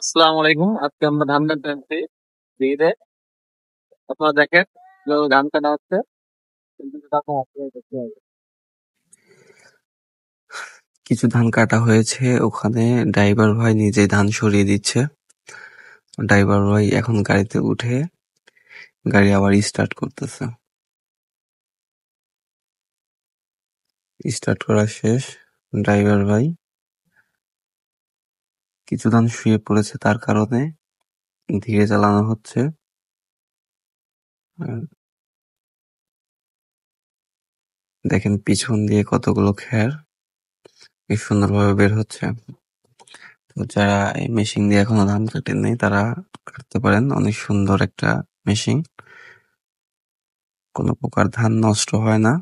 আসসালামু আলাইকুম। আজকে আমরা ধান কাটতে যাচ্ছি জমিতে। আপনারা দেখেন কিভাবে ধান কাটা হচ্ছে। কিন্তু আপনারা আপনারা দেখতে হবে। কিছু ধান কাটা হয়েছে, ওখানে ড্রাইভার ভাই নিজেই ধান সরিয়ে দিচ্ছে। ড্রাইভার ভাই এখন গাড়িতে উঠে গাড়ি আবার স্টার্ট করতেছে। স্টার্ট করা শেষ। ড্রাইভার ভাই কিছু ধান শুয়ে পড়েছে, তার কারণে ধীরে চালানো হচ্ছে। আর দেখেন পিছন দিয়ে কতগুলো খ্যার কি সুন্দরভাবে বের হচ্ছে। তো যারা এই মেশিন দিয়ে এখনো ধান কাটেননি তারা কাটতে পারেন, অনেক সুন্দর একটা মেশিন, কোনো প্রকার ধান নষ্ট হয় না।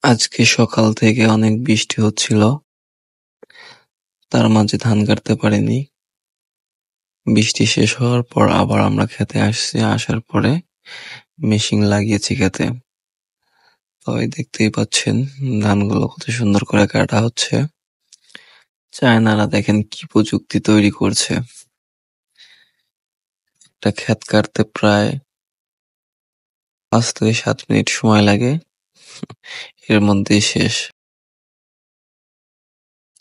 আজকে সকাল থেকে অনেক বৃষ্টি হচ্ছিল, তার মাঝে ধান কাটতে পারিনি। বৃষ্টি শেষ হওয়ার পর আবার আমরা খেতে আসছি, আসার পরে মেশিন লাগিয়েছি খেতে। তো এই দেখতেই পাচ্ছেন ধানগুলো কত সুন্দর করে কাটা হচ্ছে। চায়নারা দেখেন কি প্রযুক্তি তৈরি করছে। একটা ক্ষেত কাটতে প্রায় 5 থেকে 7 মিনিট সময় লাগে, এর মধ্যেই শেষ।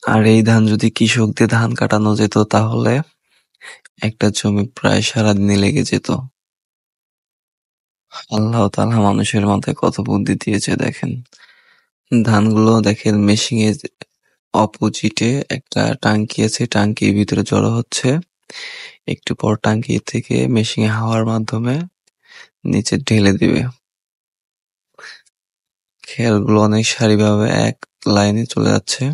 আর এই ধান যদি কৃষকদের ধান কাটানো যেত তাহলে একটা জমি প্রায় সারাদিনে লেগে যেত। আল্লাহ তাআলা মানুষের মাথায় কত বুদ্ধি দিয়েছে দেখেন। ধানগুলো দেখেন মেশিনে অপোজিটে একটা টাঙ্কি আছে, টাঙ্কির ভিতরে জড়ো হচ্ছে। একটু পর টাঙ্কি থেকে মেশিনে হাওয়ার মাধ্যমে নিচে ঢেলে দিবে। খেরগুলো অনেক সারিভাবে এক লাইনে চলে যাচ্ছে।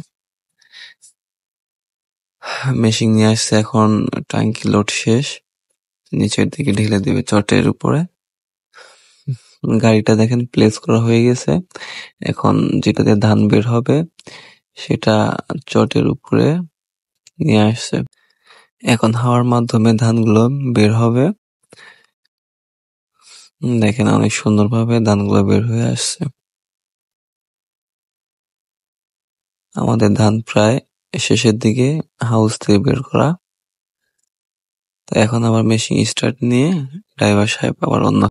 মেশিন নিয়ে আসছে, এখন টাঙ্কি লোড শেষ, নিচের দিকে ঢেলে দিবে চটের উপরে। গাড়িটা দেখেন প্লেস করা হয়ে গেছে। এখন যেটাতে ধান বের হবে সেটা চটের উপরে নিয়ে আসছে। এখন হাওয়ার মাধ্যমে ধানগুলো বের হবে। দেখেন অনেক সুন্দরভাবে ধানগুলো বের হয়ে আসছে। আমাদের ধান প্রায় শেষের দিকে হাউস থেকে বের করা। তো এখন আবার মেশিন স্টার্ট নিয়ে ড্রাইভার সাহেব আবার অন্য